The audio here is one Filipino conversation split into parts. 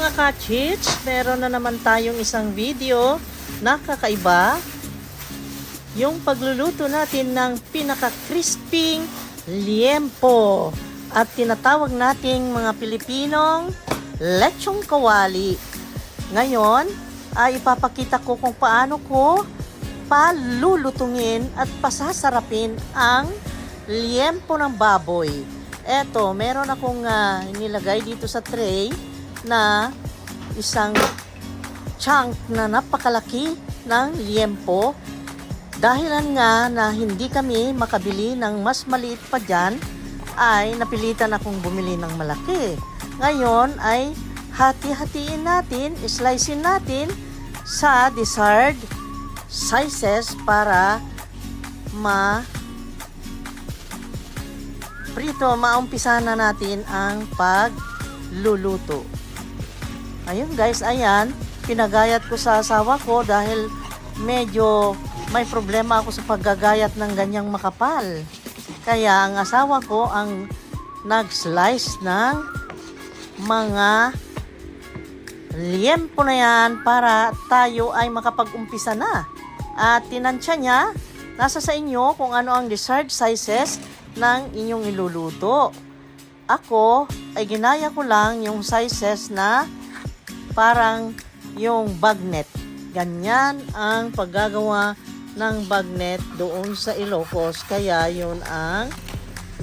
mga kachits, meron na naman tayong isang video na kakaiba. Yung pagluluto natin ng pinaka-crisping liempo at tinatawag nating mga Pilipinong lechong kawali. Ngayon ay ipapakita ko kung paano ko palulutungin at pasasarapin ang liempo ng baboy. Eto, meron akong nilagay dito sa tray na isang chunk na napakalaki ng liempo. Dahilan nga na hindi kami makabili ng mas maliit pa dyan, ay napilitan akong bumili ng malaki. Ngayon ay hati-hatiin natin, slicein natin sa desired sizes para maumpisa na natin ang pagluluto. Ayun guys, ayan, pinagayat ko sa asawa ko dahil medyo may problema ako sa paggagayat ng ganyang makapal. Kaya ang asawa ko ang nag-slice ng mga liempo na yan para tayo ay makapag-umpisa na. At tinansya niya, nasa sa inyo kung ano ang desired sizes ng inyong iluluto. Ako ay ginaya ko lang yung sizes na parang yung bagnet. Ganyan ang paggagawa ng bagnet doon sa Ilocos. Kaya yun ang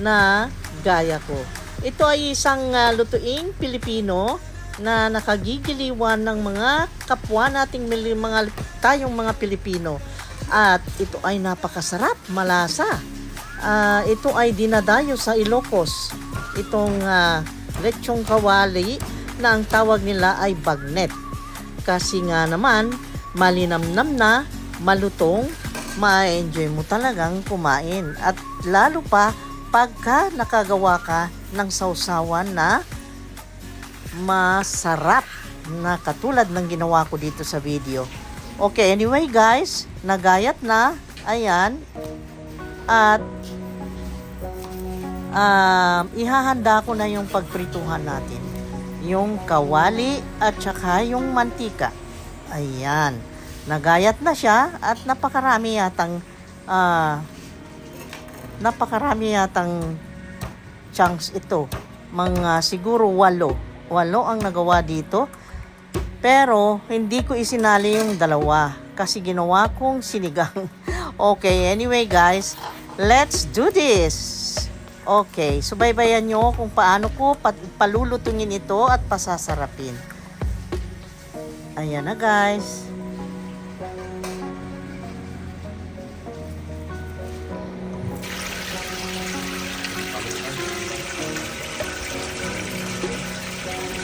nagaya ko. Ito ay isang lutuing Pilipino na nakagigiliwan ng mga kapwa nating tayong mga Pilipino. At ito ay napakasarap, malasa. Ito ay dinadayo sa Ilocos. Itong lechong kawali na ang tawag nila ay bagnet. Kasi nga naman, malinamnam na, malutong, ma-enjoy mo talagang kumain. At lalo pa, pagka nakagawa ka ng sausawan na masarap na katulad ng ginawa ko dito sa video. Okay, anyway guys, nagayat na. Ayan. At ihahanda ko na yung pagprituhan natin. Yung kawali at saka yung mantika. Ayan. Nagayat na siya at napakarami yatang chunks ito. Mga siguro 8 ang nagawa dito. Pero hindi ko isinali yung 2 kasi ginawa kong sinigang. Okay, anyway guys, let's do this. Okay, subaybayan nyo kung paano ko palulutungin ito at pasasarapin. Ayan na guys.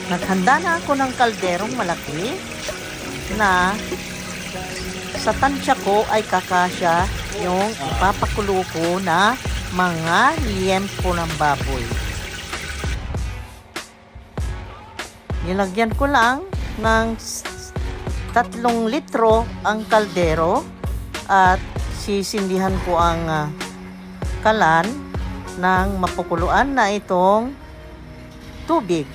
Naghanda na ako ng kalderong malaki na sa tansya ko ay kakasya yung ipapakulo ko na mga liempo ng baboy. Nilagyan ko lang ng 3 litro ang kaldero at sisindihan ko ang kalan ng mapukuluan na itong tubig.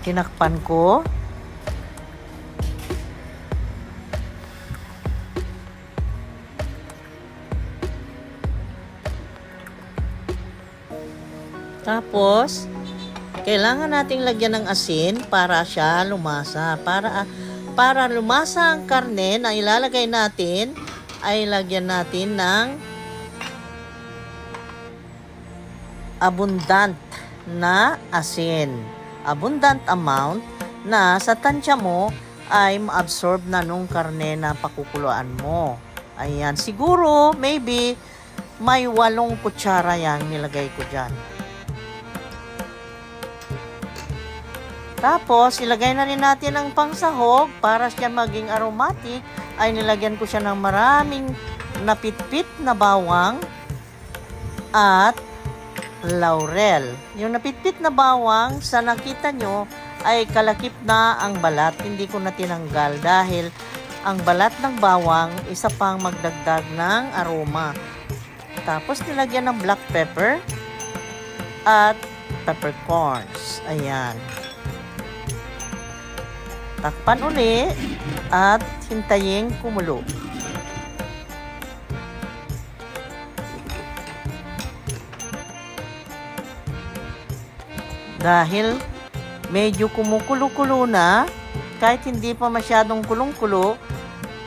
Tinakpan ko. Tapos, kailangan nating lagyan ng asin para siya lumasa. Para lumasa ang karne na ilalagay natin, ay lagyan natin ng abundant na asin. Abundant amount na sa tansya mo ay ma-absorb na nung karne na pakukuluan mo. Ayan, siguro maybe may 8 kutsara yan nilagay ko dyan. Tapos ilagay na rin natin ang pangsahog para siya maging aromatic. Ay nilagyan ko siya ng maraming napitpit na bawang at laurel. Yung napitpit na bawang, sa nakita nyo, ay kalakip na ang balat. Hindi ko na tinanggal dahil ang balat ng bawang isa pang magdagdag ng aroma. Tapos nilagyan ng black pepper at peppercorns. Ayan. Takpan uli at hintayin kumulo. Dahil medyo kumukulo-kulo na, kahit hindi pa masyadong kulong-kulo,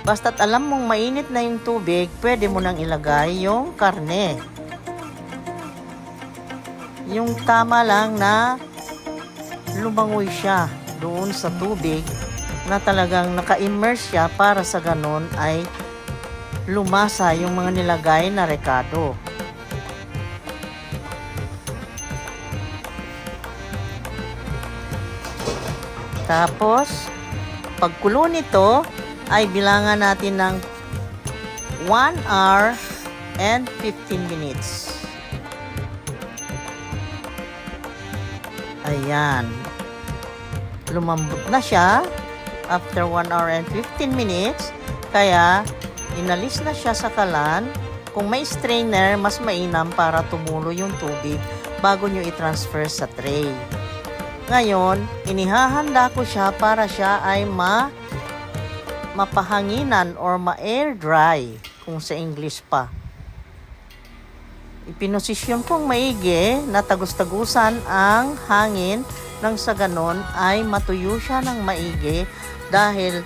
basta't alam mong mainit na yung tubig, pwede mo nang ilagay yung karne. Yung tama lang na lumangoy siya doon sa tubig na talagang naka-immerse siya para sa ganon ay lumasa yung mga nilagay na rekado. Tapos, pagkulo nito ay bilangan natin ng 1 hour and 15 minutes. Ayan. Lumambot na siya after 1 hour and 15 minutes. Kaya, inalis na siya sa kalan. Kung may strainer, mas mainam para tumulo yung tubig bago nyo i-transfer sa tray. Ngayon, inihahanda ko siya para siya ay mapahanginan or ma-air dry kung sa English pa. Ipinosisyon kong maigi na tagus-tagusan ang hangin nang sa ganon ay matuyo siya ng maigi dahil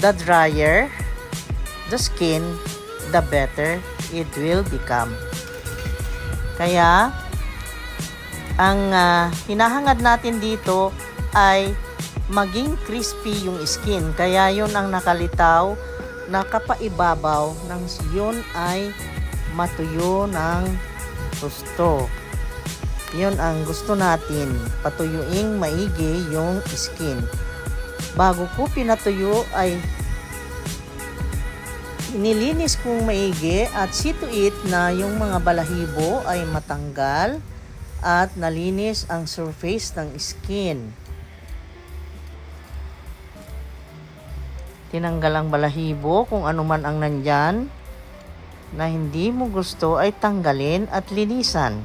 the drier the skin, the better it will become. Kaya, ang hinahangad natin dito ay maging crispy yung skin. Kaya yun ang nakalitaw na kapaibabaw ng yun ay matuyo ng gusto. Yun ang gusto natin, patuyuing maigi yung skin. Bago ko pinatuyo ay nilinis kong maigi at see to it na yung mga balahibo ay matanggal at nalinis ang surface ng skin. Tinanggal ang balahibo kung ano man ang nandyan na hindi mo gusto ay tanggalin at linisan.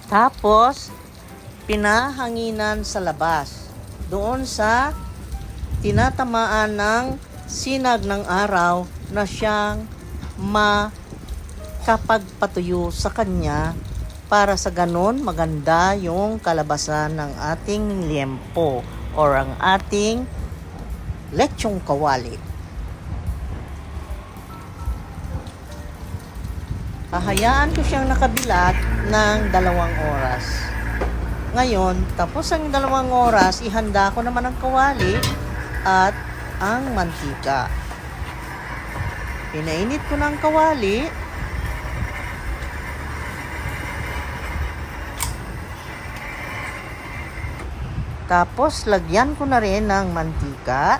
Tapos, pinahanginan sa labas. Doon sa tinatamaan ng sinag ng araw na siyang makapagpatuyo sa kanya para sa ganon maganda yung kalabasan ng ating liempo or ang ating lechong kawali. Hahayaan ko siyang nakabilat ng 2 oras. Ngayon, tapos ang 2 oras, ihanda ko naman ang kawali at ang mantika. Pinainit ko ng kawali. Tapos, lagyan ko na rin ng mantika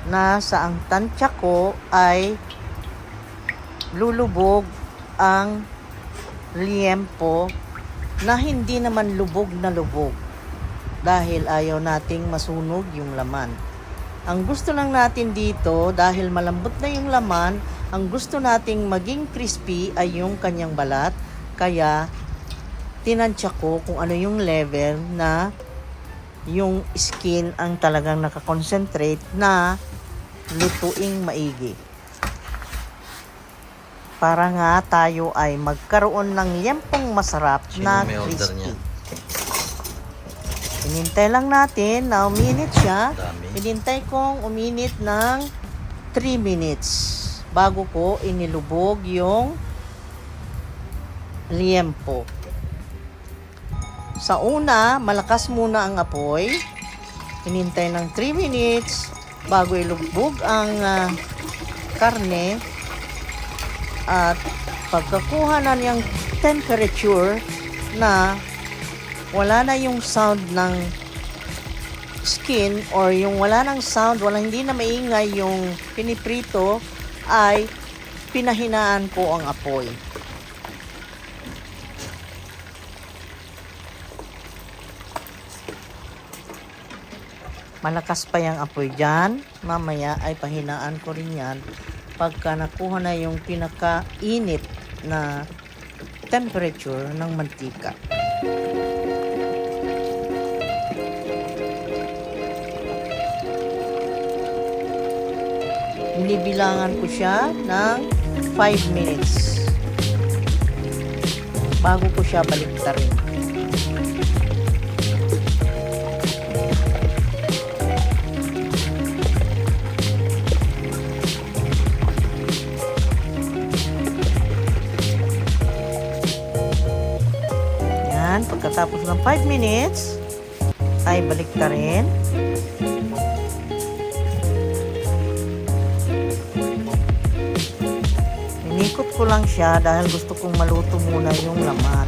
na sa ang tansya ko ay lulubog ang liempo na hindi naman lubog na lubog dahil ayaw nating masunog yung laman. Ang gusto lang natin dito dahil malambot na yung laman, ang gusto nating maging crispy ay yung kanyang balat. Kaya tinansya ko kung ano yung level na yung skin ang talagang nakakonsentrate na lutuing maigi. Para nga tayo ay magkaroon ng liempong masarap na crispy. Inintay lang natin na uminit siya. Inintay kong uminit ng 3 minutes bago ko inilubog yung liempo. Sa una, malakas muna ang apoy. Inintay ng 3 minutes bago ilubog ang karne. At pagkakuha na niyang temperature na wala na yung sound ng skin or yung wala ng sound, hindi na maingay yung piniprito, ay pinahinaan ko ang apoy. Malakas pa yung apoy dyan. Mamaya ay pahinaan ko rin yan pagka nakuha na yung pinakainit na temperature ng mantika. Binibilangan ko siya ng 5 minutes bago ko siya baliktarin. Pagkatapos ng 5 minutes, ay baliktarin. Inikot ko lang siya dahil gusto kong maluto muna yung laman.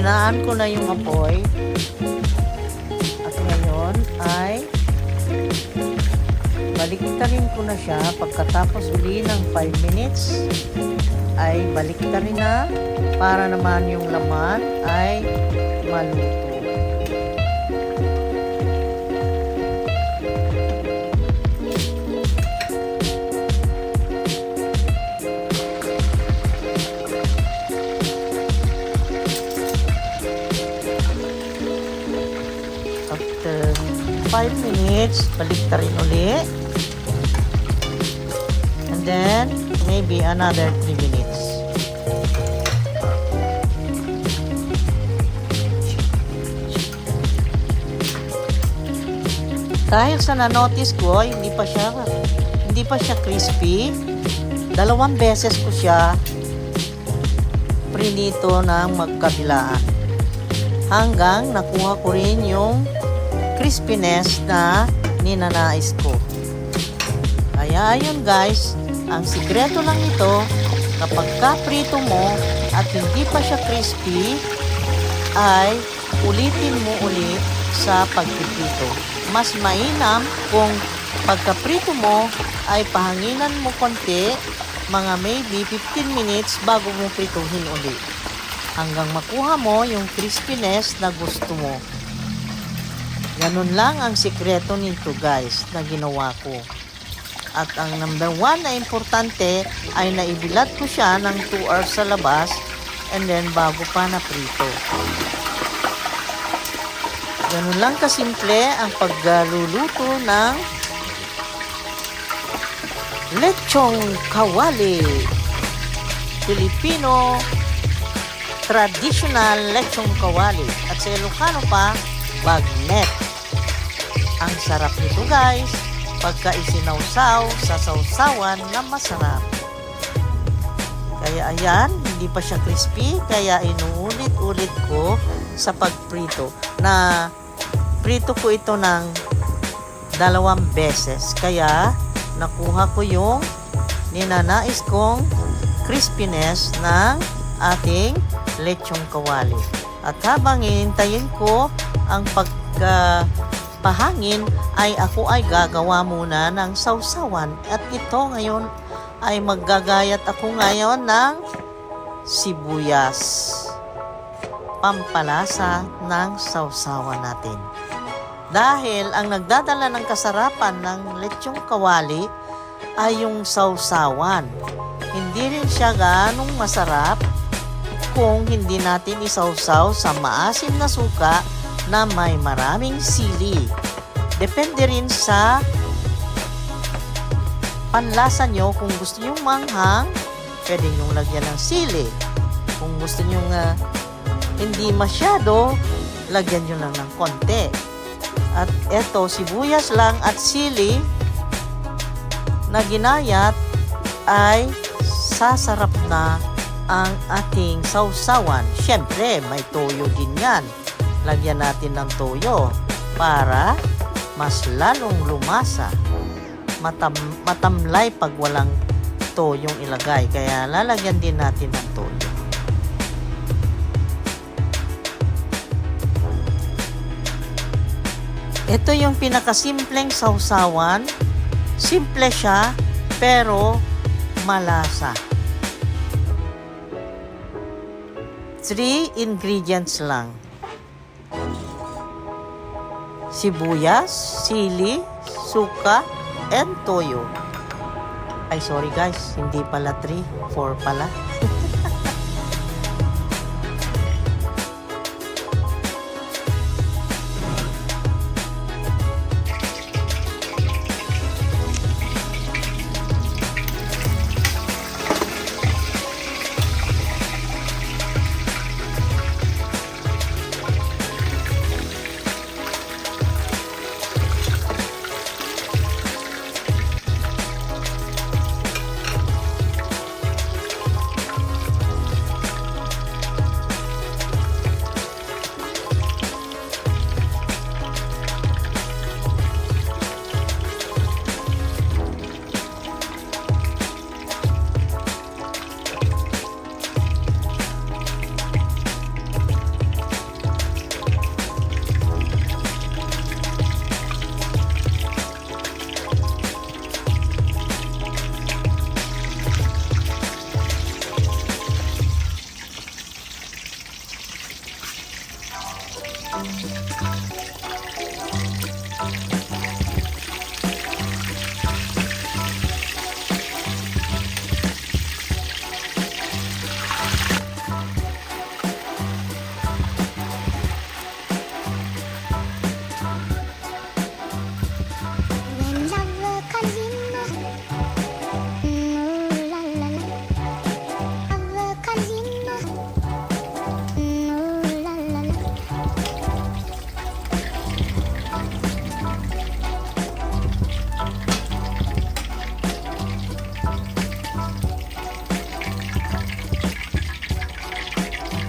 Hinaan ko na yung apoy at ngayon ay baliktarin ko na siya. Pagkatapos uli ng 5 minutes ay baliktarin na para naman yung laman ay maluto. After 5 minutes, baliktarin uli. And then, maybe another 3 minutes. Dahil sa na-notice ko, hindi pa siya crispy. 2 beses ko siya prinito ng magkabilaan. Hanggang nakuha ko rin yung crispiness na ninanais ko. Kaya ayun guys, ang sikreto lang ito, kapag kaprito mo at hindi pa siya crispy, ay ulitin mo ulit sa pagpiprito. Mas mainam kung pagkaprito mo ay pahanginan mo konti, mga maybe 15 minutes bago mo prituhin ulit. Hanggang makuha mo yung crispiness na gusto mo. Ganun lang ang sikreto nito guys na ginawa ko. At ang number 1 na importante ay naibilat ko siya ng 2 hours sa labas and then bago pa na prito. Ganun lang kasimple ang pagluluto ng lechong kawali. Filipino traditional lechong kawali. At sa Ilocano pa, bagnet. Ang sarap nito guys, pagka isinawsaw sa sawsawan na masarap. Kaya ayan, hindi pa siya crispy, kaya inuulit-ulit ko sa pagprito. Na prito ko ito ng 2 beses. Kaya nakuha ko yung ninanais kong crispiness ng ating lechong kawali. At habang hihintayin ko ang pagpahangin, ay ako ay gagawa muna ng sawsawan. At ito ngayon ay maggagayat ako ngayon ng sibuyas. Pampalasa ng sawsawan natin. Dahil ang nagdadala ng kasarapan ng lechong kawali ay yung sawsawan. Hindi rin siya ganong masarap kung hindi natin isawsaw sa maasim na suka na may maraming sili. Depende rin sa panlasa nyo. Kung gusto nyo manghang, pwede nyo lagyan ng sili. Kung gusto nyo hindi masyado, lagyan nyo lang ng konti. At eto, sibuyas lang at sili na ginayat ay sasarap na ang ating sausawan. Siyempre, may toyo din yan. Lagyan natin ng toyo para mas lalong lumasa. Matamlay pag walang toyong ilagay. Kaya lalagyan din natin ng toyo. Ito yung pinakasimpleng sausawan. Simple siya, pero malasa. 3 ingredients lang. Sibuyas, sili, suka, and toyo. Ay, sorry guys, hindi pala 3, 4 pala.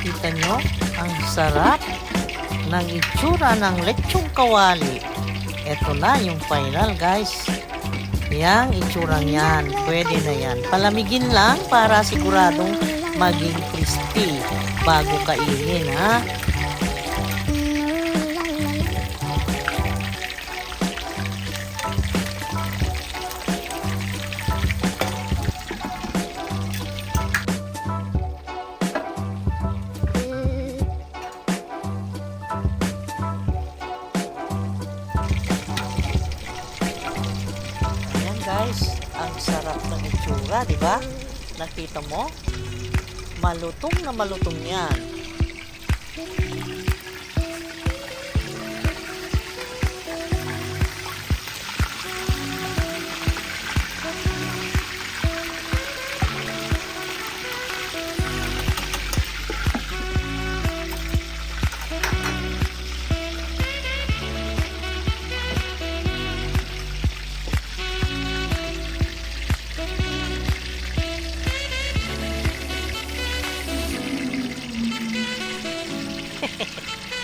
Kita nyo, ang sarap ng itsura ng lechong kawali. Ito na yung final guys. Yang itsurang yan, pwede na yan. Palamigin lang para siguradong maging crispy bago kainin, ha. Guys, ang sarap ng itsura, di ba? Nakita mo? Malutong na malutong yan.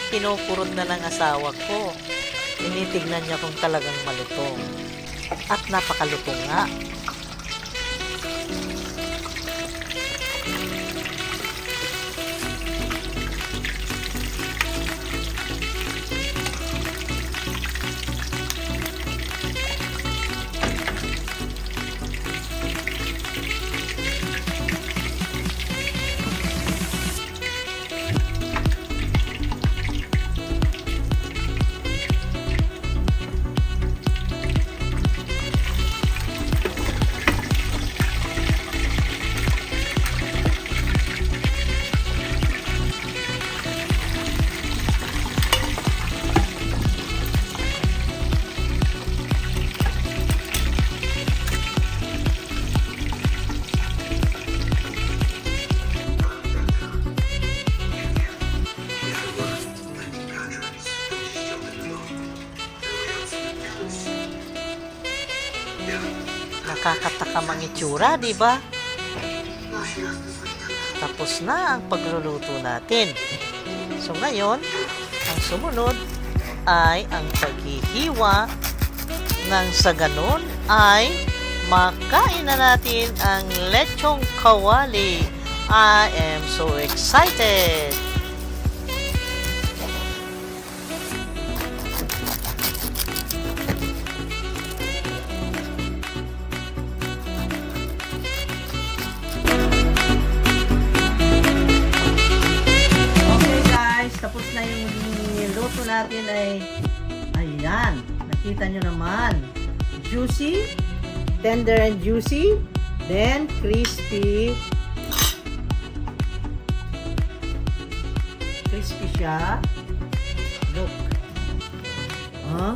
Kinukurot na ng asawa ko. Tinitignan niya kung talagang malutong. At napakalutong nga. Nakakatakam ang itsura, di ba? Tapos na ang pagluluto natin. So ngayon, ang sumunod ay ang paghihiwa nang sa ganon ay makain na natin ang lechong kawali. I am so excited! Okay guys, tapos na yung niluto natin ay ayan, nakita nyo naman. Juicy, tender and juicy, then crispy. Crispy siya. Look. Huh?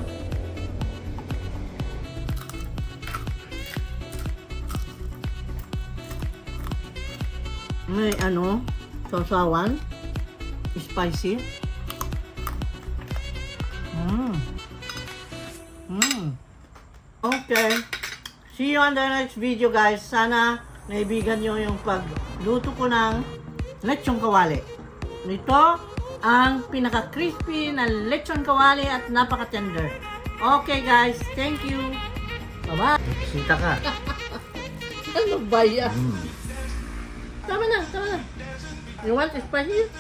May ano, sausawan, spicy. Okay. See you on the next video guys. Sana naibigan nyo yung pagluto ko ng lechong kawali. Ito ang pinaka-crispy na lechon kawali at napaka-tender. Okay guys, thank you. Bye-bye. Sinta ka. Ano ba yan? Tama na, tama na. You want spicy?